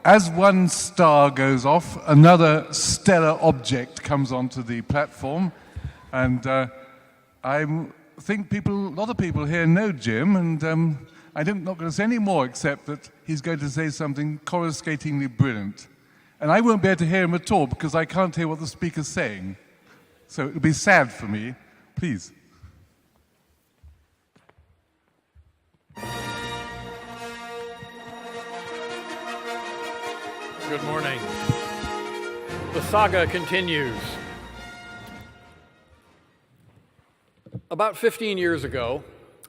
as one star goes off, another stellar object comes onto the platform. And I think a lot of people here know Jim, and I'm not going to say any more except that he's going to say something coruscatingly brilliant. And I won't be able to hear him at all because I can't hear what the speaker's saying. So it'll be sad for me. Please. Good morning. The saga continues. About 15 years ago,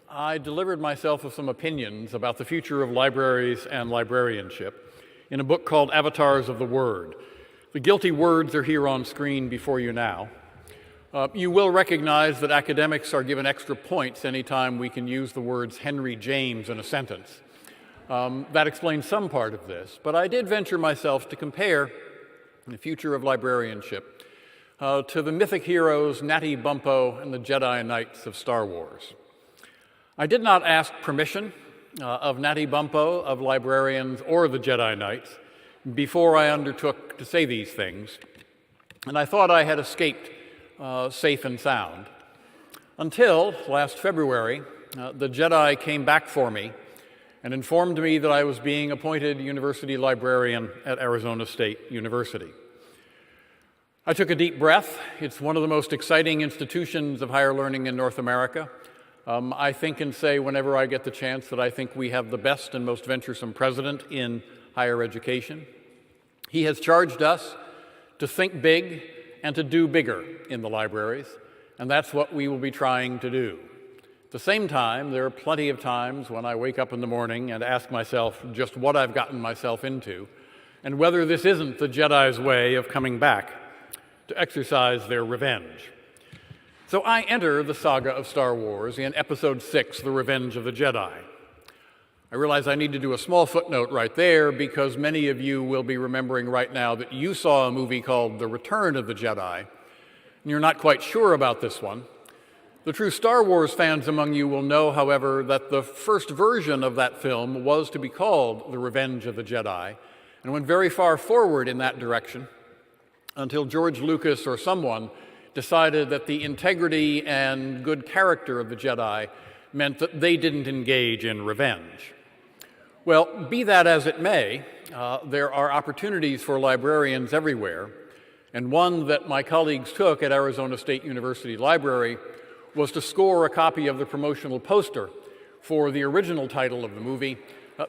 I delivered myself of some opinions about the future of libraries and librarianship in a book called Avatars of the Word. The guilty words are here on screen before you now. You will recognize that academics are given extra points anytime we can use the words Henry James in a sentence. That explains some part of this, but I did venture myself to compare the future of librarianship to the mythic heroes Natty Bumppo and the Jedi Knights of Star Wars. I did not ask permission of Natty Bumppo, of librarians, or the Jedi Knights before I undertook to say these things, and I thought I had escaped safe and sound until last February the Jedi came back for me and informed me that I was being appointed university librarian at Arizona State University. I took a deep breath. It's one of the most exciting institutions of higher learning in North America. I think and say whenever I get the chance that I think we have the best and most venturesome president in higher education. He has charged us to think big and to do bigger in the libraries, and that's what we will be trying to do. At the same time, there are plenty of times when I wake up in the morning and ask myself just what I've gotten myself into and whether this isn't the Jedi's way of coming back to exercise their revenge. So I enter the saga of Star Wars in Episode 6, The Revenge of the Jedi. I realize I need to do a small footnote right there because many of you will be remembering right now that you saw a movie called The Return of the Jedi, and you're not quite sure about this one. The true Star Wars fans among you will know, however, that the first version of that film was to be called The Revenge of the Jedi, and went very far forward in that direction until George Lucas or someone decided that the integrity and good character of the Jedi meant that they didn't engage in revenge. Well, be that as it may, there are opportunities for librarians everywhere, and one that my colleagues took at Arizona State University Library was to score a copy of the promotional poster for the original title of the movie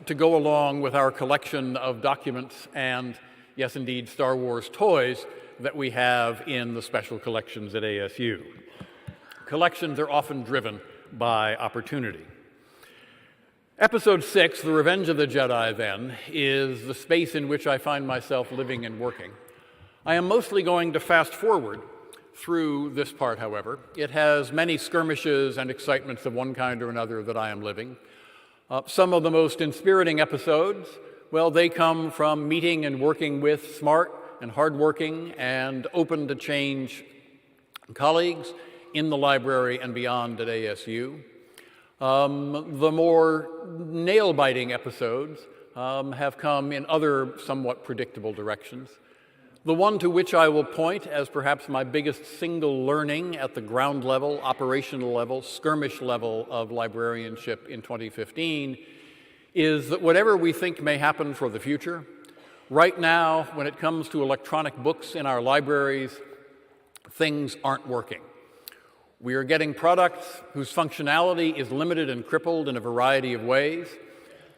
to go along with our collection of documents and, yes indeed, Star Wars toys that we have in the special collections at ASU. Collections are often driven by opportunity. Episode 6, The Revenge of the Jedi, then, is the space in which I find myself living and working. I am mostly going to fast forward through this part, however. It has many skirmishes and excitements of one kind or another that I am living. Some of the most inspiriting episodes, well, they come from meeting and working with smart and hardworking and open to change colleagues in the library and beyond at ASU. The more nail-biting episodes have come in other somewhat predictable directions. The one to which I will point as perhaps my biggest single learning at the ground level, operational level, skirmish level of librarianship in 2015 is that whatever we think may happen for the future, right now, when it comes to electronic books in our libraries, things aren't working. We are getting products whose functionality is limited and crippled in a variety of ways.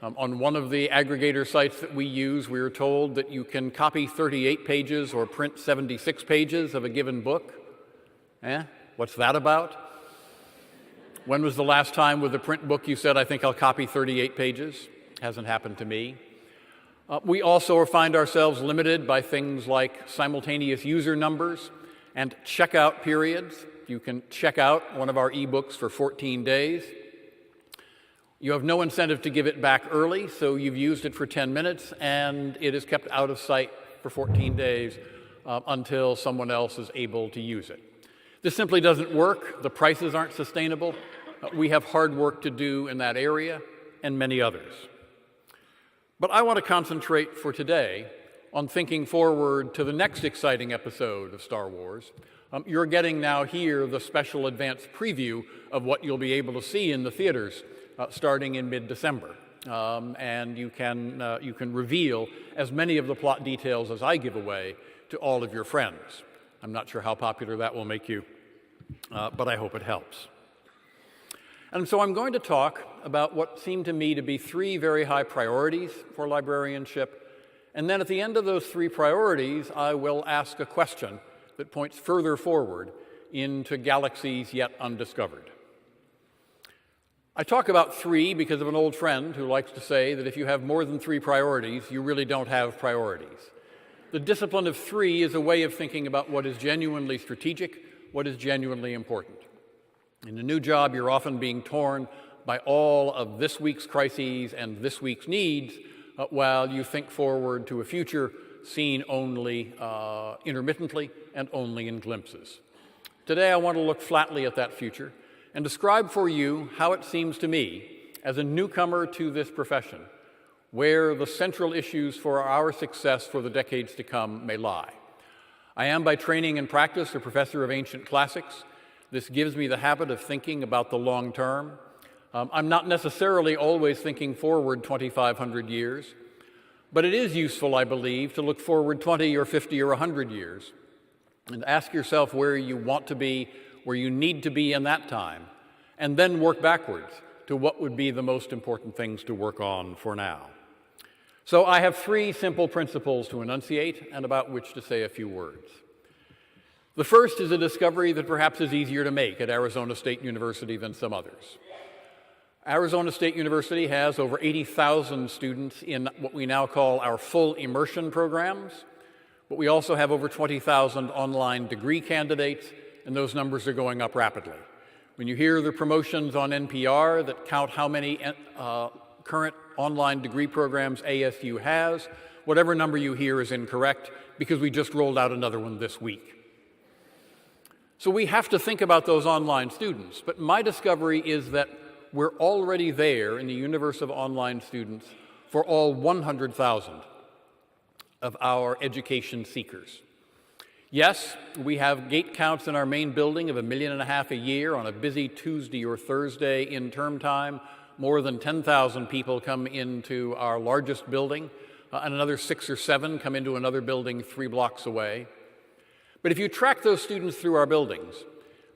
On one of the aggregator sites that we use, we are told that you can copy 38 pages or print 76 pages of a given book. What's that about? When was the last time with a print book you said, I think I'll copy 38 pages? Hasn't happened to me. We also find ourselves limited by things like simultaneous user numbers and checkout periods. You can check out one of our ebooks for 14 days. You have no incentive to give it back early, so you've used it for 10 minutes and it is kept out of sight for 14 days until someone else is able to use it. This simply doesn't work. The prices aren't sustainable. We have hard work to do in that area and many others. But I want to concentrate for today on thinking forward to the next exciting episode of Star Wars. You're getting now here the special advance preview of what you'll be able to see in the theaters starting in mid-December. And you can reveal as many of the plot details as I give away to all of your friends. I'm not sure how popular that will make you, but I hope it helps. And so I'm going to talk about what seem to me to be three very high priorities for librarianship. And then at the end of those three priorities, I will ask a question that points further forward into galaxies yet undiscovered. I talk about three because of an old friend who likes to say that if you have more than three priorities, you really don't have priorities. The discipline of three is a way of thinking about what is genuinely strategic, what is genuinely important. In a new job, you're often being torn by all of this week's crises and this week's needs, while you think forward to a future seen only intermittently and only in glimpses. Today, I want to look flatly at that future and describe for you how it seems to me, as a newcomer to this profession, where the central issues for our success for the decades to come may lie. I am by training and practice a professor of ancient classics. This gives me the habit of thinking about the long term. I'm not necessarily always thinking forward 2,500 years, but it is useful, I believe, to look forward 20 or 50 or 100 years and ask yourself where you want to be, where you need to be in that time, and then work backwards to what would be the most important things to work on for now. So I have three simple principles to enunciate and about which to say a few words. The first is a discovery that perhaps is easier to make at Arizona State University than some others. Arizona State University has over 80,000 students in what we now call our full immersion programs, but we also have over 20,000 online degree candidates, and those numbers are going up rapidly. When you hear the promotions on NPR that count how many current online degree programs ASU has, whatever number you hear is incorrect, because we just rolled out another one this week. So we have to think about those online students, but my discovery is that we're already there in the universe of online students for all 100,000 of our education seekers. Yes, we have gate counts in our main building of 1.5 million a year on a busy Tuesday or Thursday in term time. More than 10,000 people come into our largest building, and another 6 or 7 come into another building 3 blocks away. But if you track those students through our buildings,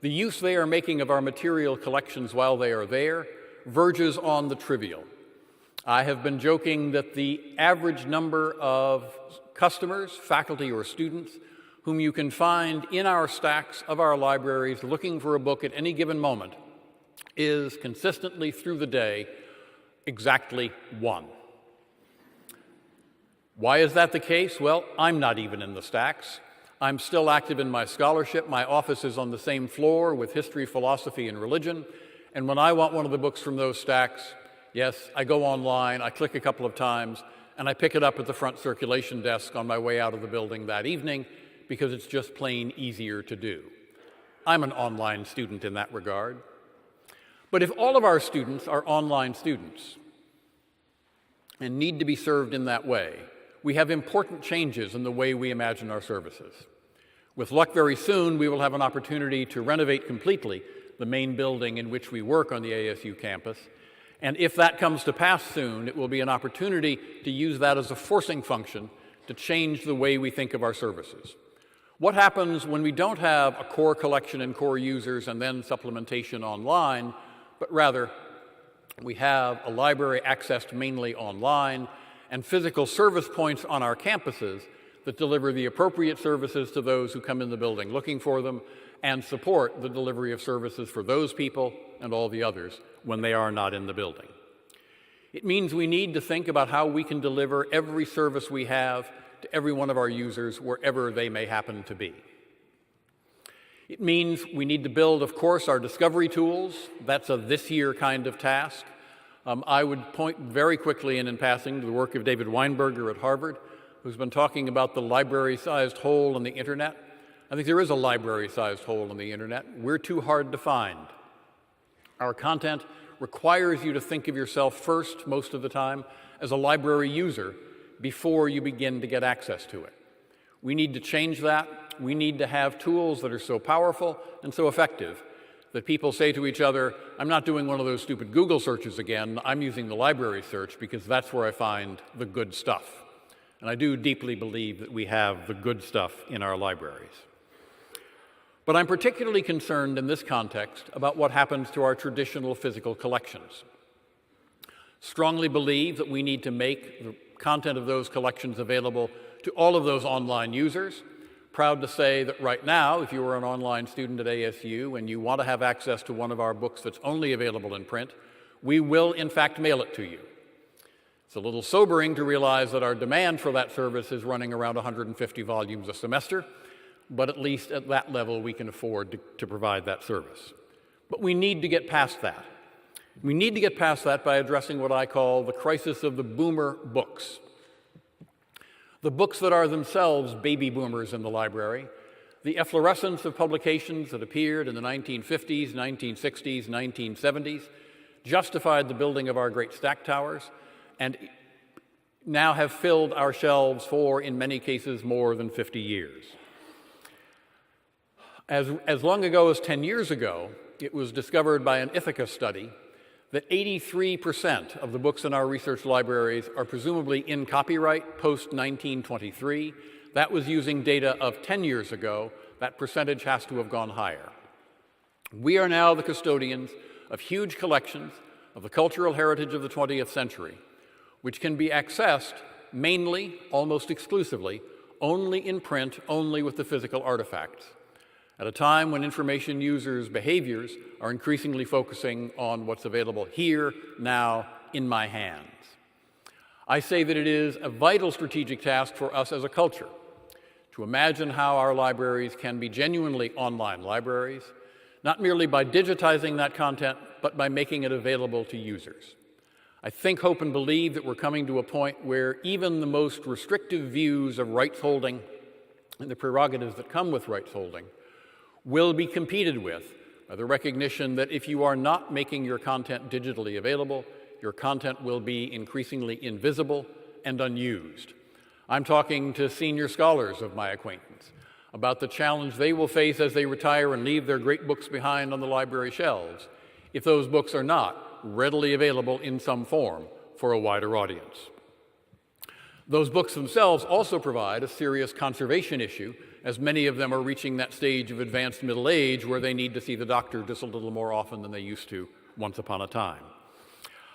the use they are making of our material collections while they are there verges on the trivial. I have been joking that the average number of customers, faculty, or students whom you can find in our stacks of our libraries looking for a book at any given moment is consistently through the day exactly 1. Why is that the case? Well, I'm not even in the stacks. I'm still active in my scholarship. My office is on the same floor with history, philosophy, and religion. And when I want one of the books from those stacks, yes, I go online, I click a couple of times, and I pick it up at the front circulation desk on my way out of the building that evening because it's just plain easier to do. I'm an online student in that regard. But if all of our students are online students and need to be served in that way, we have important changes in the way we imagine our services. With luck, very soon, we will have an opportunity to renovate completely the main building in which we work on the ASU campus. And if that comes to pass soon, it will be an opportunity to use that as a forcing function to change the way we think of our services. What happens when we don't have a core collection and core users and then supplementation online, but rather we have a library accessed mainly online and physical service points on our campuses that deliver the appropriate services to those who come in the building looking for them and support the delivery of services for those people and all the others when they are not in the building. It means we need to think about how we can deliver every service we have to every one of our users wherever they may happen to be. It means we need to build, of course, our discovery tools. That's a this year kind of task. I would point very quickly and in passing to the work of David Weinberger at Harvard, who's been talking about the library-sized hole in the internet. I think there is a library-sized hole in the internet. We're too hard to find. Our content requires you to think of yourself first most of the time, as a library user before you begin to get access to it. We need to change that. We need to have tools that are so powerful and so effective that people say to each other, I'm not doing one of those stupid Google searches again, I'm using the library search because that's where I find the good stuff. And I do deeply believe that we have the good stuff in our libraries. But I'm particularly concerned in this context about what happens to our traditional physical collections. Strongly believe that we need to make the content of those collections available to all of those online users. Proud to say that right now, if you are an online student at ASU and you want to have access to one of our books that's only available in print, we will in fact mail it to you. It's a little sobering to realize that our demand for that service is running around 150 volumes a semester, but at least at that level we can afford to provide that service. But we need to get past that. We need to get past that by addressing what I call the crisis of the boomer books. The books that are themselves baby boomers in the library, the efflorescence of publications that appeared in the 1950s, 1960s, 1970s, justified the building of our great stack towers, and now have filled our shelves for, in many cases, more than 50 years. As long ago as 10 years ago, it was discovered by an Ithaca study that 83% of the books in our research libraries are presumably in copyright post-1923. That was using data of 10 years ago. That percentage has to have gone higher. We are now the custodians of huge collections of the cultural heritage of the 20th century, which can be accessed mainly, almost exclusively, only in print, only with the physical artifacts. At a time when information users' behaviors are increasingly focusing on what's available here, now, in my hands. I say that it is a vital strategic task for us as a culture to imagine how our libraries can be genuinely online libraries, not merely by digitizing that content, but by making it available to users. I think, hope, and believe that we're coming to a point where even the most restrictive views of rights holding and the prerogatives that come with rights holding will be competed with by the recognition that if you are not making your content digitally available, your content will be increasingly invisible and unused. I'm talking to senior scholars of my acquaintance about the challenge they will face as they retire and leave their great books behind on the library shelves if those books are not readily available in some form for a wider audience. Those books themselves also provide a serious conservation issue, as many of them are reaching that stage of advanced middle age where they need to see the doctor just a little more often than they used to once upon a time.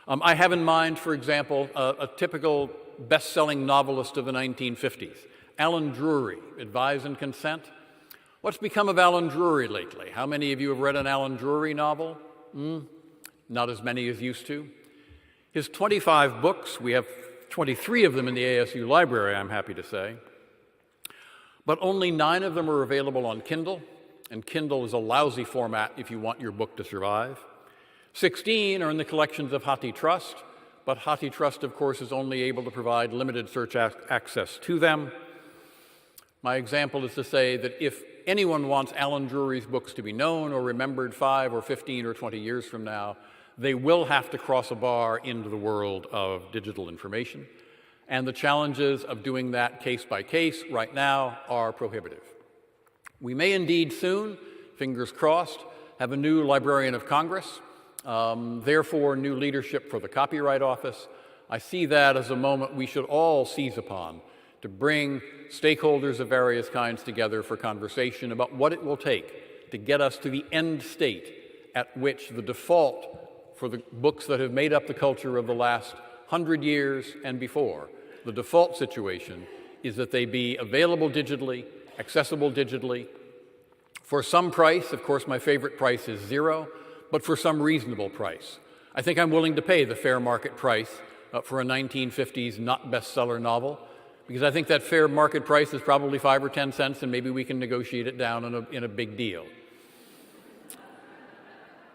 I have in mind, for example, a typical best-selling novelist of the 1950s, Alan Drury, Advise and Consent. What's become of Alan Drury lately? How many of you have read an Alan Drury novel? Not as many as used to. His 25 books, we have 23 of them in the ASU library, I'm happy to say. But only 9 of them are available on Kindle, and Kindle is a lousy format if you want your book to survive. 16 are in the collections of HathiTrust, but HathiTrust, of course, is only able to provide limited search access to them. My example is to say that if anyone wants Alan Drury's books to be known or remembered 5 or 15 or 20 years from now, they will have to cross a bar into the world of digital information. And the challenges of doing that case by case right now are prohibitive. We may indeed soon, fingers crossed, have a new Librarian of Congress, therefore new leadership for the Copyright Office. I see that as a moment we should all seize upon to bring stakeholders of various kinds together for conversation about what it will take to get us to the end state at which the default for the books that have made up the culture of the last 100 years and before, the default situation is that they be available digitally, accessible digitally, for some price. Of course, my favorite price is $0, but for some reasonable price. I think I'm willing to pay the fair market price for a 1950s not bestseller novel, because I think that fair market price is probably 5 or 10 cents, and maybe we can negotiate it down in a big deal.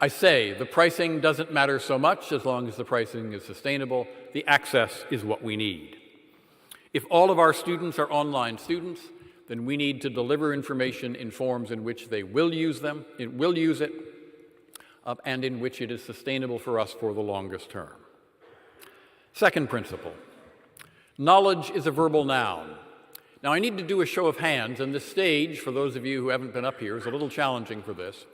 I say the pricing doesn't matter so much as long as the pricing is sustainable. The access is what we need. If all of our students are online students, then we need to deliver information in forms in which they will use it, and in which it is sustainable for us for the longest term. Second principle, knowledge is a verbal noun. Now, I need to do a show of hands, and this stage, for those of you who haven't been up here, is a little challenging for this.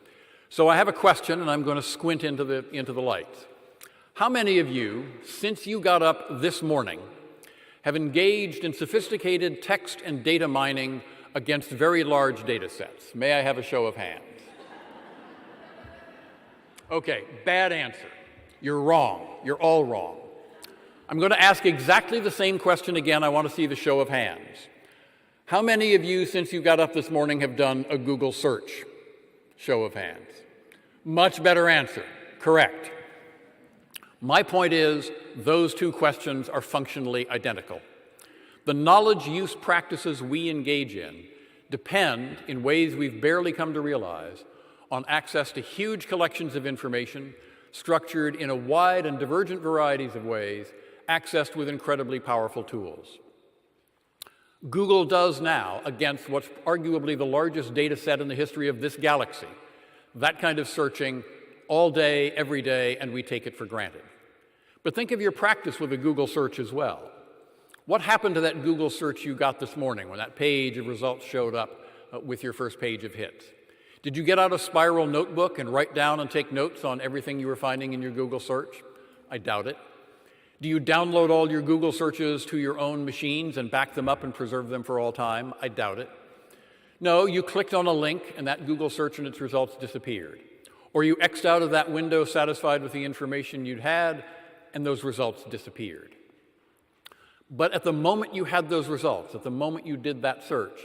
So I have a question, and I'm going to squint into the lights. How many of you, since you got up this morning, have engaged in sophisticated text and data mining against very large data sets? May I have a show of hands? Okay, bad answer. You're wrong. You're all wrong. I'm going to ask exactly the same question again. I want to see the show of hands. How many of you, since you got up this morning, have done a Google search? Show of hands. Much better answer. Correct. My point is, those two questions are functionally identical. The knowledge use practices we engage in depend, in ways we've barely come to realize, on access to huge collections of information structured in a wide and divergent varieties of ways, accessed with incredibly powerful tools. Google does now, against what's arguably the largest data set in the history of this galaxy, that kind of searching all day, every day, and we take it for granted. But think of your practice with a Google search as well. What happened to that Google search you got this morning when that page of results showed up with your first page of hits? Did you get out a spiral notebook and write down and take notes on everything you were finding in your Google search? I doubt it. Do you download all your Google searches to your own machines and back them up and preserve them for all time? I doubt it. No, you clicked on a link and that Google search and its results disappeared. Or you X'd out of that window satisfied with the information you'd had and those results disappeared. But at the moment you had those results, at the moment you did that search,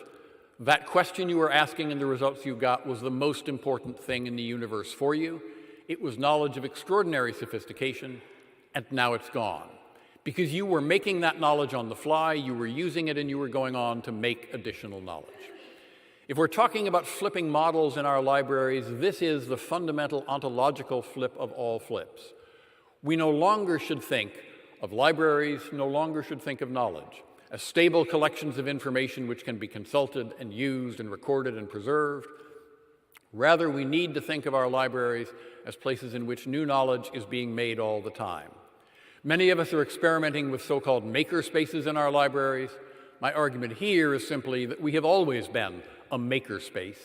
that question you were asking and the results you got was the most important thing in the universe for you. It was knowledge of extraordinary sophistication, and now it's gone. Because you were making that knowledge on the fly, you were using it, and you were going on to make additional knowledge. If we're talking about flipping models in our libraries, this is the fundamental ontological flip of all flips. We no longer should think of libraries, no longer should think of knowledge as stable collections of information which can be consulted and used and recorded and preserved. Rather, we need to think of our libraries as places in which new knowledge is being made all the time. Many of us are experimenting with so-called maker spaces in our libraries. My argument here is simply that we have always been a maker space,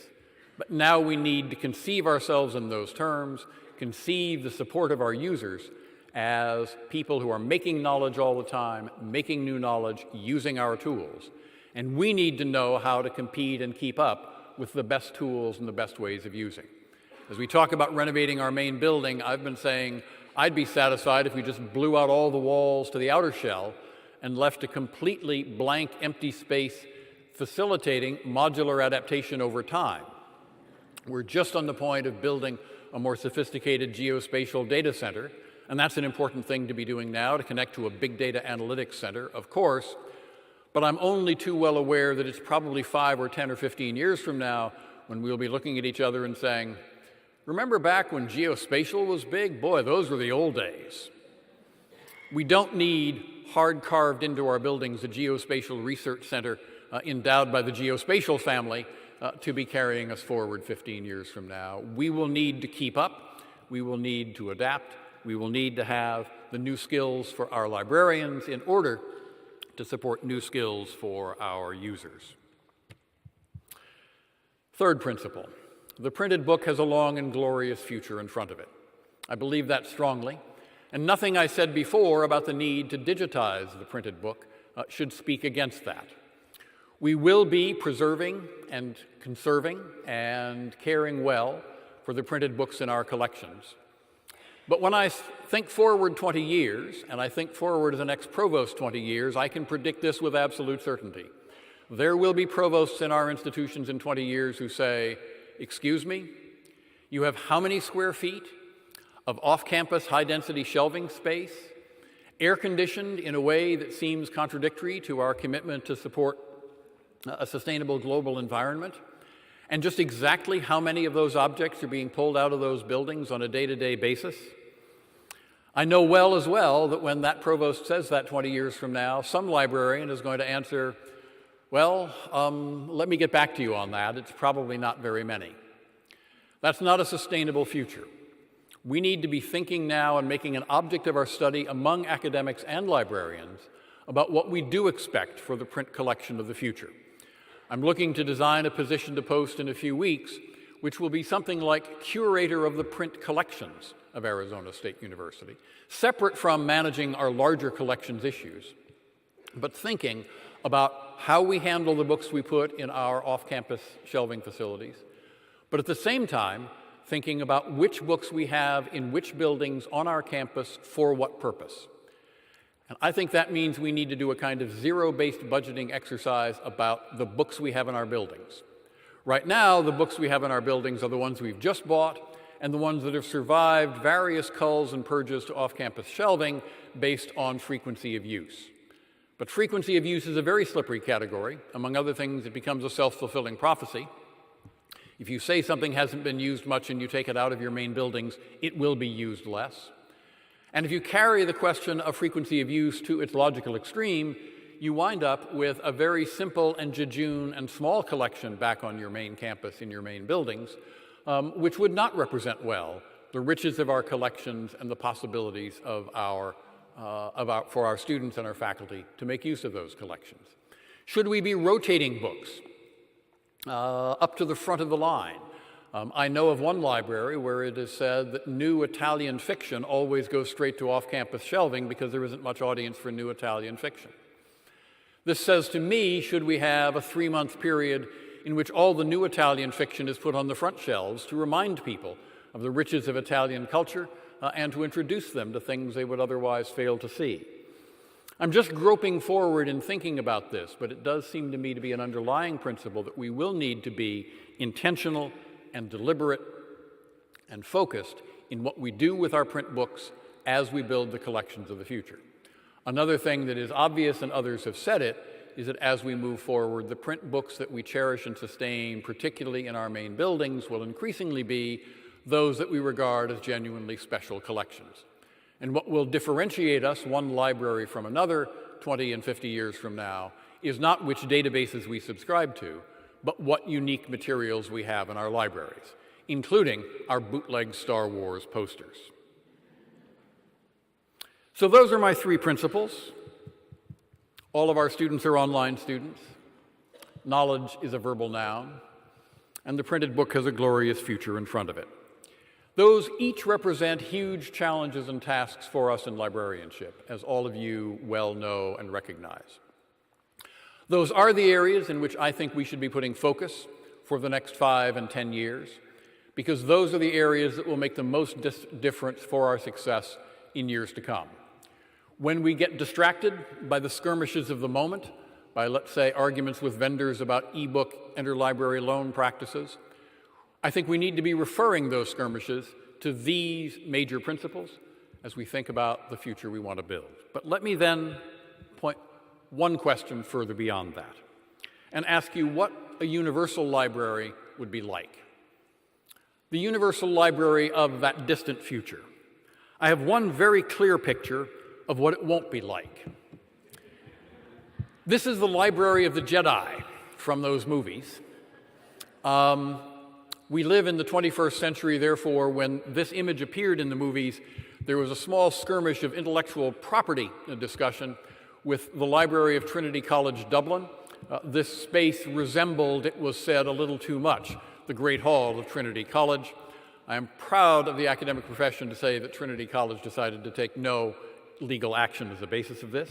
but now we need to conceive ourselves in those terms, conceive the support of our users as people who are making knowledge all the time, making new knowledge, using our tools. And we need to know how to compete and keep up with the best tools and the best ways of using. As we talk about renovating our main building, I've been saying I'd be satisfied if we just blew out all the walls to the outer shell and left a completely blank, empty space facilitating modular adaptation over time. We're just on the point of building a more sophisticated geospatial data center, and that's an important thing to be doing now, to connect to a big data analytics center, of course, but I'm only too well aware that it's probably 5 or 10 or 15 years from now when we'll be looking at each other and saying, remember back when geospatial was big? Boy, those were the old days. We don't need hard carved into our buildings a geospatial research center endowed by the geospatial family to be carrying us forward 15 years from now. We will need to keep up. We will need to adapt. We will need to have the new skills for our librarians in order to support new skills for our users. Third principle, the printed book has a long and glorious future in front of it. I believe that strongly, and nothing I said before about the need to digitize the printed book should speak against that. We will be preserving and conserving and caring well for the printed books in our collections. But when I think forward 20 years, and I think forward to the next provost 20 years, I can predict this with absolute certainty. There will be provosts in our institutions in 20 years who say, excuse me, you have how many square feet of off-campus high-density shelving space, air-conditioned in a way that seems contradictory to our commitment to support a sustainable global environment, and just exactly how many of those objects are being pulled out of those buildings on a day-to-day basis? I know well as well that when that provost says that 20 years from now, some librarian is going to answer, well, let me get back to you on that. It's probably not very many. That's not a sustainable future. We need to be thinking now and making an object of our study among academics and librarians about what we do expect for the print collection of the future. I'm looking to design a position to post in a few weeks, which will be something like curator of the print collections of Arizona State University, separate from managing our larger collections issues, but thinking about how we handle the books we put in our off-campus shelving facilities, but at the same time, thinking about which books we have in which buildings on our campus for what purpose. And I think that means we need to do a kind of zero-based budgeting exercise about the books we have in our buildings. Right now, the books we have in our buildings are the ones we've just bought and the ones that have survived various culls and purges to off-campus shelving based on frequency of use. But frequency of use is a very slippery category. Among other things, it becomes a self-fulfilling prophecy. If you say something hasn't been used much and you take it out of your main buildings, it will be used less. And if you carry the question of frequency of use to its logical extreme, you wind up with a very simple and jejune and small collection back on your main campus in your main buildings, which would not represent well the riches of our collections and the possibilities for our students and our faculty to make use of those collections. Should we be rotating books up to the front of the line? I know of one library where it is said that new Italian fiction always goes straight to off-campus shelving because there isn't much audience for new Italian fiction. This says to me, should we have a 3-month period in which all the new Italian fiction is put on the front shelves to remind people of the riches of Italian culture and to introduce them to things they would otherwise fail to see? I'm just groping forward in thinking about this, but it does seem to me to be an underlying principle that we will need to be intentional and deliberate and focused in what we do with our print books as we build the collections of the future. Another thing that is obvious, and others have said it, is that as we move forward, the print books that we cherish and sustain, particularly in our main buildings, will increasingly be those that we regard as genuinely special collections. And what will differentiate us, one library from another, 20 and 50 years from now, is not which databases we subscribe to, but what unique materials we have in our libraries, including our bootleg Star Wars posters. So those are my 3 principles. All of our students are online students. Knowledge is a verbal noun, and the printed book has a glorious future in front of it. Those each represent huge challenges and tasks for us in librarianship, as all of you well know and recognize. Those are the areas in which I think we should be putting focus for the next 5 and 10 years, because those are the areas that will make the most difference for our success in years to come. When we get distracted by the skirmishes of the moment, by, let's say, arguments with vendors about e-book interlibrary loan practices, I think we need to be referring those skirmishes to these major principles as we think about the future we want to build. But let me then point one question further beyond that and ask you what a universal library would be like. The universal library of that distant future. I have one very clear picture of what it won't be like. This is the library of the Jedi from those movies. We live in the 21st century, therefore, when this image appeared in the movies, there was a small skirmish of intellectual property discussion with the Library of Trinity College, Dublin. This space resembled, it was said, a little too much, the Great Hall of Trinity College. I am proud of the academic profession to say that Trinity College decided to take no legal action as the basis of this.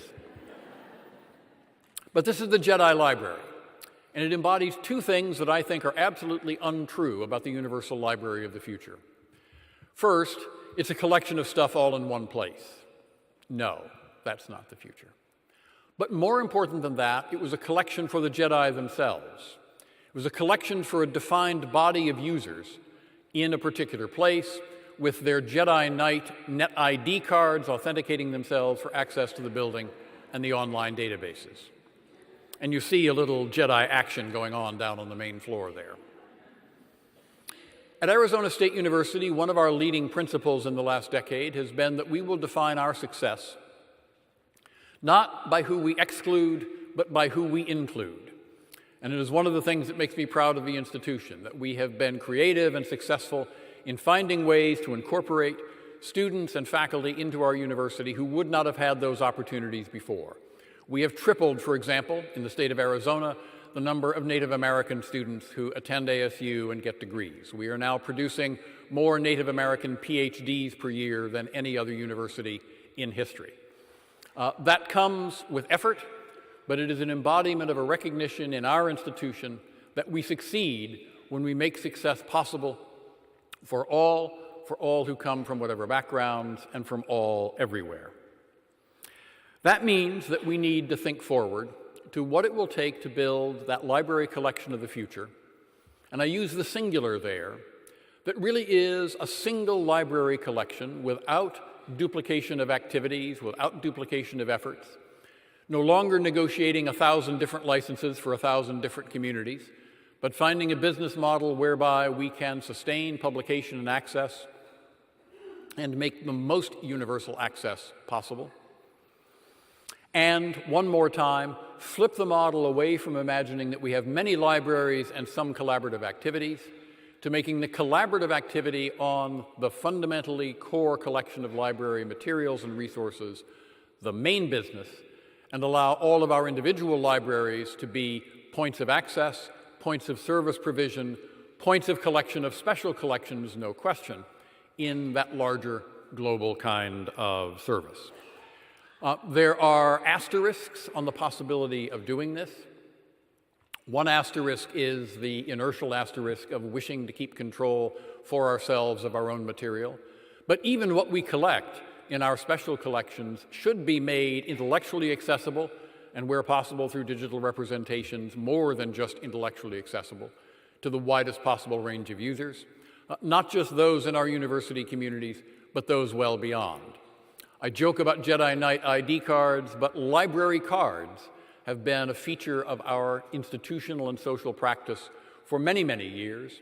But this is the Jedi Library, and it embodies 2 things that I think are absolutely untrue about the universal library of the future. First, it's a collection of stuff all in one place. No, that's not the future. But more important than that, it was a collection for the Jedi themselves. It was a collection for a defined body of users in a particular place with their Jedi Knight net ID cards authenticating themselves for access to the building and the online databases. And you see a little Jedi action going on down on the main floor there. At Arizona State University, one of our leading principles in the last decade has been that we will define our success not by who we exclude, but by who we include. And it is one of the things that makes me proud of the institution, that we have been creative and successful in finding ways to incorporate students and faculty into our university who would not have had those opportunities before. We have tripled, for example, in the state of Arizona, the number of Native American students who attend ASU and get degrees. We are now producing more Native American PhDs per year than any other university in history. That comes with effort, but it is an embodiment of a recognition in our institution that we succeed when we make success possible for all who come from whatever backgrounds and from all everywhere. That means that we need to think forward to what it will take to build that library collection of the future, and I use the singular there, that really is a single library collection without duplication of activities, without duplication of efforts, no longer negotiating 1,000 different licenses for 1,000 different communities, but finding a business model whereby we can sustain publication and access and make the most universal access possible. And one more time, flip the model away from imagining that we have many libraries and some collaborative activities to making the collaborative activity on the fundamentally core collection of library materials and resources the main business, and allow all of our individual libraries to be points of access, points of service provision, points of collection of special collections, no question, in that larger global kind of service. There are asterisks on the possibility of doing this. One asterisk is the inertial asterisk of wishing to keep control for ourselves of our own material. But even what we collect in our special collections should be made intellectually accessible, and where possible through digital representations, more than just intellectually accessible, to the widest possible range of users, not just those in our university communities, but those well beyond. I joke about Jedi Knight ID cards, but library cards have been a feature of our institutional and social practice for many, many years.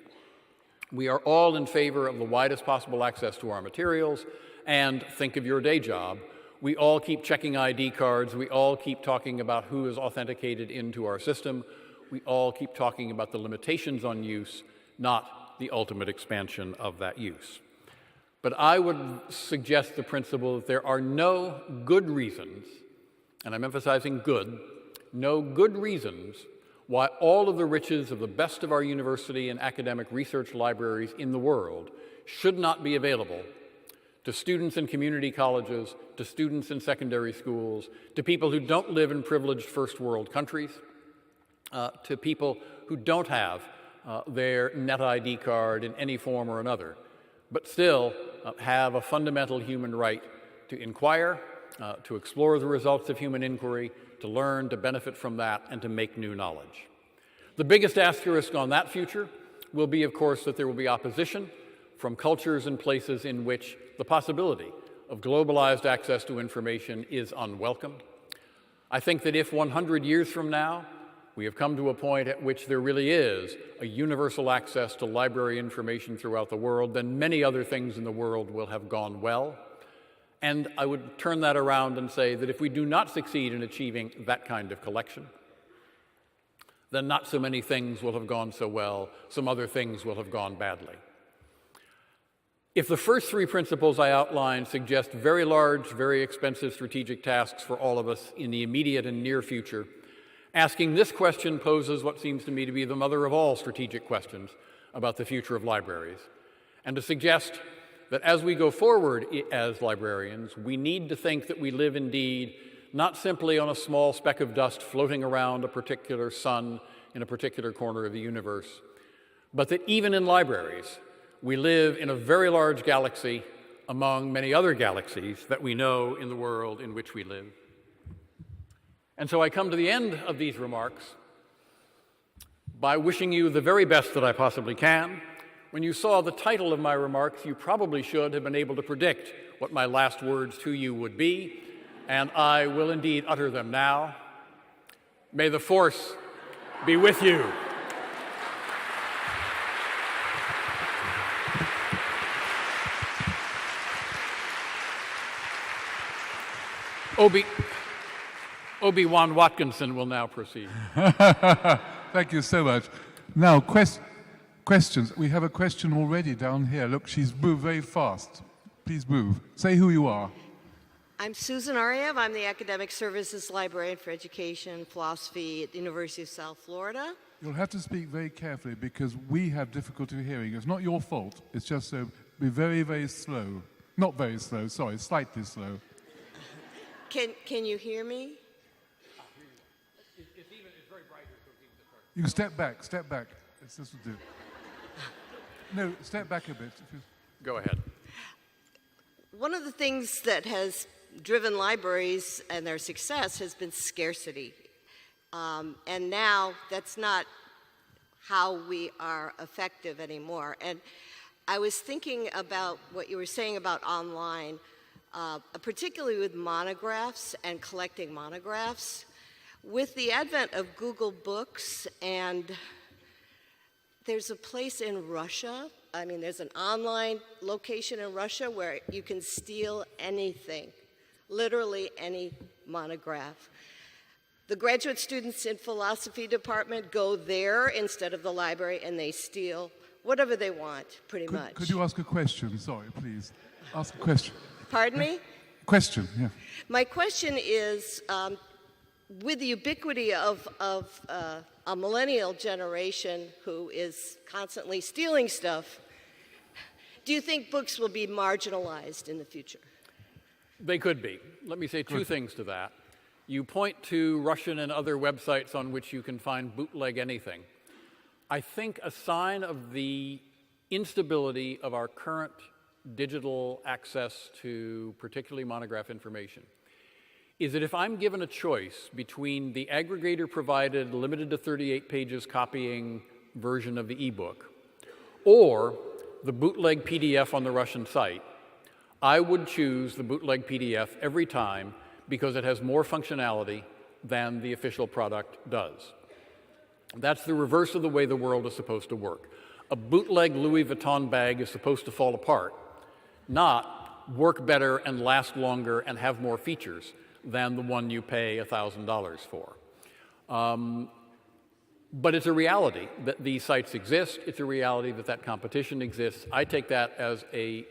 We are all in favor of the widest possible access to our materials, and think of your day job. We all keep checking ID cards. We all keep talking about who is authenticated into our system. We all keep talking about the limitations on use, not the ultimate expansion of that use. But I would suggest the principle that there are no good reasons, and I'm emphasizing good, no good reasons why all of the riches of the best of our university and academic research libraries in the world should not be available to students in community colleges, to students in secondary schools, to people who don't live in privileged first world countries, to people who don't have their net ID card in any form or another, but still have a fundamental human right to inquire, to explore the results of human inquiry, to learn, to benefit from that, and to make new knowledge. The biggest asterisk on that future will be, of course, that there will be opposition from cultures and places in which the possibility of globalized access to information is unwelcome. I think that if 100 years from now we have come to a point at which there really is a universal access to library information throughout the world, then many other things in the world will have gone well. And I would turn that around and say that if we do not succeed in achieving that kind of collection, then not so many things will have gone so well, some other things will have gone badly. If the first three principles I outlined suggest very large, very expensive strategic tasks for all of us in the immediate and near future, asking this question poses what seems to me to be the mother of all strategic questions about the future of libraries, and to suggest that as we go forward as librarians, we need to think that we live indeed not simply on a small speck of dust floating around a particular sun in a particular corner of the universe, but that even in libraries, we live in a very large galaxy among many other galaxies that we know in the world in which we live. And so I come to the end of these remarks by wishing you the very best that I possibly can. When you saw the title of my remarks, you probably should have been able to predict what my last words to you would be, and I will indeed utter them now. May the Force be with you. Obi-Wan Watkinson will now proceed. Thank you so much. Now, Questions. We have a question already down here. Look, she's moved very fast. Please move. Say who you are. I'm Susan Ariev. I'm the Academic Services Librarian for Education and Philosophy at the University of South Florida. You'll have to speak very carefully because we have difficulty hearing. It's not your fault. It's just so be very, very slow. Not very slow, sorry, slightly slow. Can you hear me? It's very bright here, so it's even You can step back. This will do. No, step back a bit. Go ahead. One of the things that has driven libraries and their success has been scarcity. And now that's not how we are effective anymore. And I was thinking about what you were saying about online, particularly with monographs and collecting monographs. With the advent of Google Books, and there's a place in Russia, there's an online location in Russia where you can steal anything, literally any monograph. The graduate students in philosophy department go there instead of the library, and they steal whatever they want, pretty much. Could you ask a question? Sorry, please. Ask a question. Pardon me? Question, yeah. My question is, with the ubiquity of a millennial generation who is constantly stealing stuff, do you think books will be marginalized in the future? They could be. Let me say two things to that. You point to Russian and other websites on which you can find bootleg anything. I think a sign of the instability of our current digital access to particularly monograph information is that if I'm given a choice between the aggregator-provided, limited to 38 pages copying version of the ebook or the bootleg PDF on the Russian site, I would choose the bootleg PDF every time because it has more functionality than the official product does. That's the reverse of the way the world is supposed to work. A bootleg Louis Vuitton bag is supposed to fall apart, not work better and last longer and have more features than the one you pay $1,000 for. But it's a reality that these sites exist. It's a reality that that competition exists. I take that as a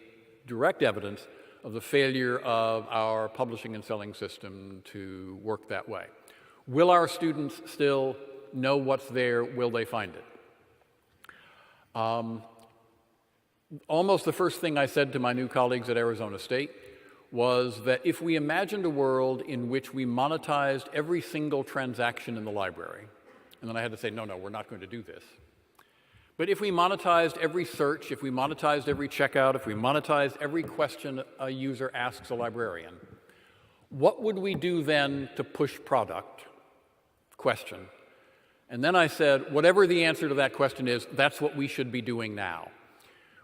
direct evidence of the failure of our publishing and selling system to work that way. Will our students still know what's there? Will they find it? Almost the first thing I said to my new colleagues at Arizona State was that if we imagined a world in which we monetized every single transaction in the library, and then I had to say, no, we're not going to do this. But if we monetized every search, if we monetized every checkout, if we monetized every question a user asks a librarian, what would we do then to push product? Question. And then I said, whatever the answer to that question is, that's what we should be doing now.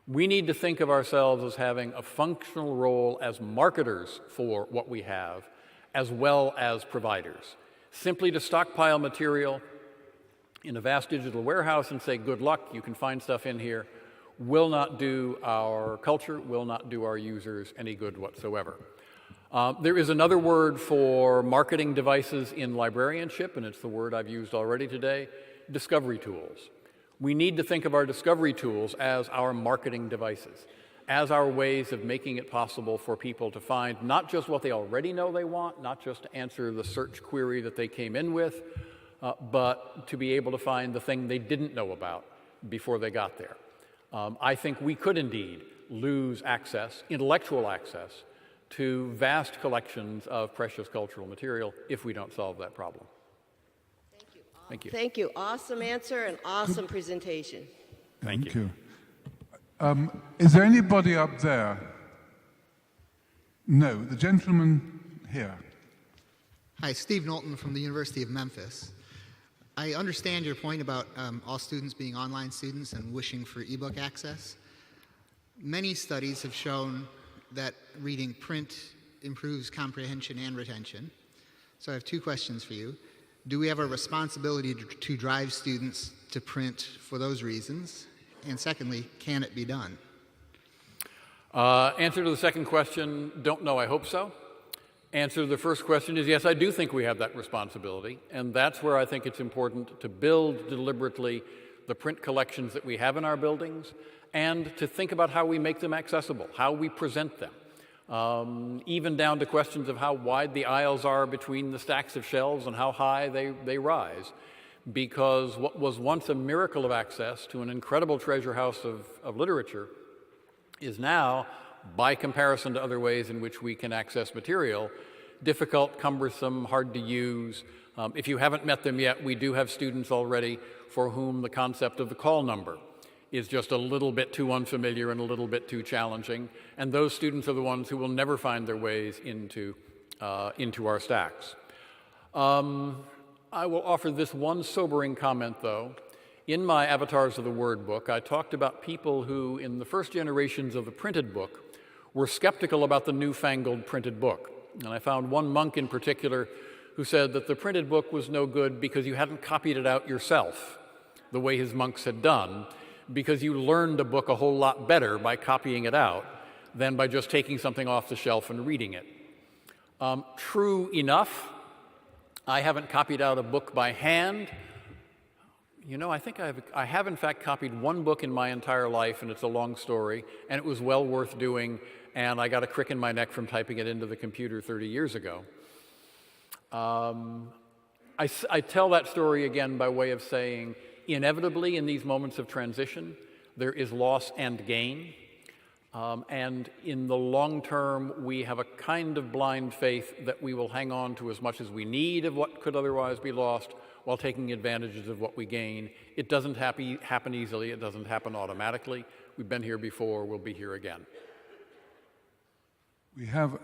We need to think of ourselves as having a functional role as marketers for what we have, as well as providers. Simply to stockpile material in a vast digital warehouse and say, good luck, you can find stuff in here, will not do our culture, will not do our users any good whatsoever. There is another word for marketing devices in librarianship, and it's the word I've used already today, discovery tools. We need to think of our discovery tools as our marketing devices, as our ways of making it possible for people to find not just what they already know they want, not just to answer the search query that they came in with, but to be able to find the thing they didn't know about before they got there. I think we could indeed lose access, intellectual access, to vast collections of precious cultural material if we don't solve that problem. Thank you. Thank you. Awesome answer and awesome presentation. Thank you. Is there anybody up there? No, the gentleman here. Hi, Steve Knowlton from the University of Memphis. I understand your point about all students being online students and wishing for ebook access. Many studies have shown that reading print improves comprehension and retention. So I have two questions for you. Do we have a responsibility to drive students to print for those reasons? And secondly, can it be done? Answer to the second question, don't know, I hope so. Answer to the first question is yes, I do think we have that responsibility. And that's where I think it's important to build deliberately the print collections that we have in our buildings, and to think about how we make them accessible, how we present them, even down to questions of how wide the aisles are between the stacks of shelves and how high they rise. Because what was once a miracle of access to an incredible treasure house of literature is now, by comparison to other ways in which we can access material, difficult, cumbersome, hard to use. If you haven't met them yet, we do have students already for whom the concept of the call number is just a little bit too unfamiliar and a little bit too challenging. And those students are the ones who will never find their ways into our stacks. I will offer this one sobering comment, though. In my Avatars of the Word book, I talked about people who, in the first generations of the printed book, were skeptical about the newfangled printed book. And I found one monk in particular who said that the printed book was no good because you hadn't copied it out yourself, the way his monks had done, because you learned a book a whole lot better by copying it out than by just taking something off the shelf and reading it. True enough. I haven't copied out a book by hand. You know, I think I have in fact copied one book in my entire life, and it's a long story, and it was well worth doing, and I got a crick in my neck from typing it into the computer 30 years ago. I tell that story again by way of saying, inevitably in these moments of transition, there is loss and gain. And in the long term, we have a kind of blind faith that we will hang on to as much as we need of what could otherwise be lost while taking advantages of what we gain. It doesn't happen easily. It doesn't happen automatically. We've been here before. We'll be here again. We have,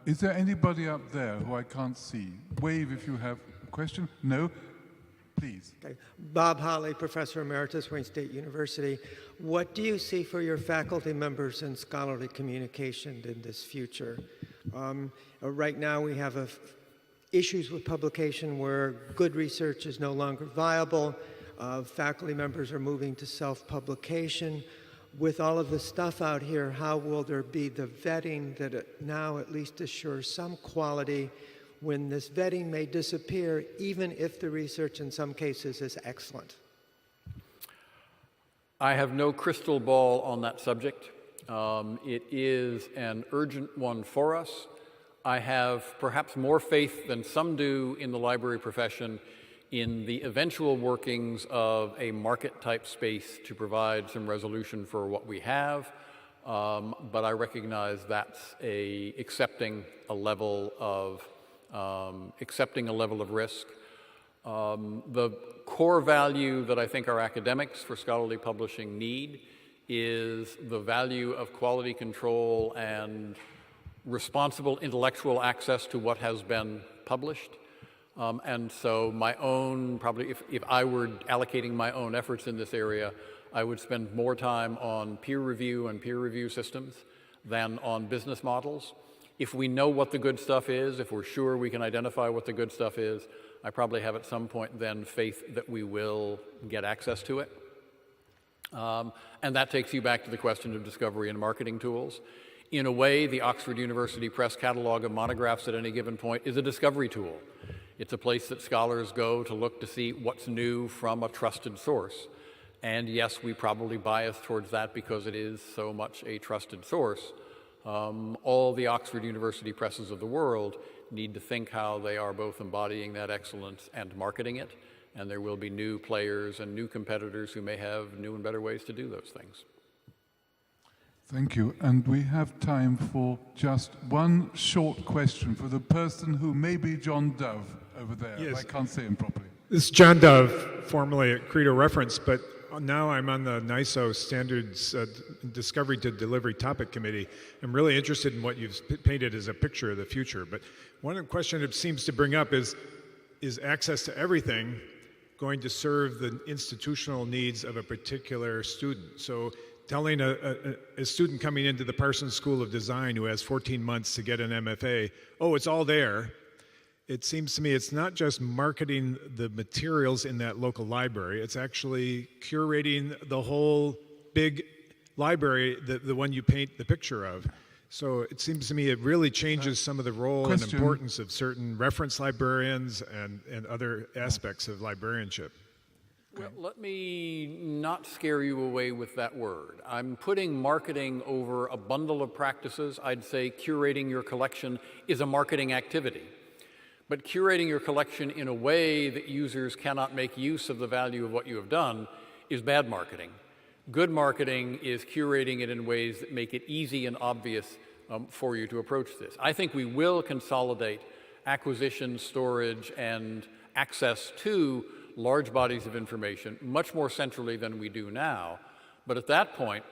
is there anybody up there who I can't see? Wave if you have a question. No? Please. Okay. Bob Holly, Professor Emeritus, Wayne State University. What do you see for your faculty members in scholarly communication in this future? Right now we have issues with publication where good research is no longer viable. Faculty members are moving to self-publication. With all of the stuff out here, how will there be the vetting that now at least assures some quality when this vetting may disappear, even if the research in some cases is excellent? I have no crystal ball on that subject. It is an urgent one for us. I have perhaps more faith than some do in the library profession in the eventual workings of a market-type space to provide some resolution for what we have, but I recognize that's accepting a level of risk. The core value that I think our academics for scholarly publishing need is the value of quality control and responsible intellectual access to what has been published. And so my own, probably if I were allocating my own efforts in this area, I would spend more time on peer review and peer review systems than on business models. If we know what the good stuff is, if we're sure we can identify what the good stuff is, I probably have at some point then faith that we will get access to it. And that takes you back to the question of discovery and marketing tools. In a way, the Oxford University Press catalog of monographs at any given point is a discovery tool. It's a place that scholars go to look to see what's new from a trusted source. And yes, we probably bias towards that because it is so much a trusted source. All the Oxford University presses of the world need to think how they are both embodying that excellence and marketing it. And there will be new players and new competitors who may have new and better ways to do those things. Thank you. And we have time for just one short question for the person who may be John Dove over there. Yes. I can't see him properly. This is John Dove, formerly at Credo Reference, but now I'm on the NISO Standards Discovery to Delivery Topic Committee. I'm really interested in what you've painted as a picture of the future. But one question it seems to bring up is access to everything going to serve the institutional needs of a particular student? So telling a student coming into the Parsons School of Design who has 14 months to get an MFA, oh, it's all there. It seems to me it's not just marketing the materials in that local library, it's actually curating the whole big library, the one you paint the picture of. So it seems to me it really changes some of the role and importance of certain reference librarians and other aspects of librarianship. Well, let me not scare you away with that word. I'm putting marketing over a bundle of practices. I'd say curating your collection is a marketing activity. But curating your collection in a way that users cannot make use of the value of what you have done is bad marketing. Good marketing is curating it in ways that make it easy and obvious for you to approach this. I think we will consolidate acquisition, storage, and access to large bodies of information much more centrally than we do now. But at that point,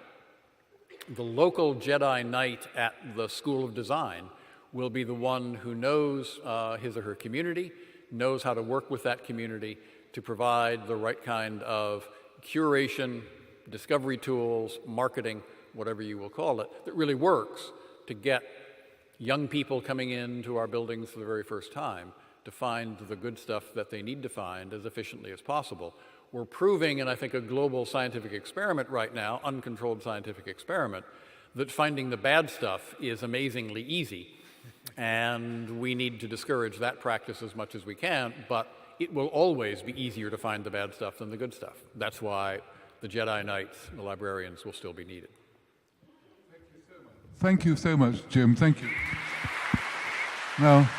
the local Jedi Knight at the School of Design will be the one who knows his or her community, knows how to work with that community to provide the right kind of curation, discovery tools, marketing, whatever you will call it, that really works to get young people coming into our buildings for the very first time to find the good stuff that they need to find as efficiently as possible. We're proving, in I think a global scientific experiment right now, uncontrolled scientific experiment, that finding the bad stuff is amazingly easy. And we need to discourage that practice as much as we can, but it will always be easier to find the bad stuff than the good stuff. That's why the Jedi Knights, the librarians, will still be needed. Thank you so much, Jim. Thank you. Now,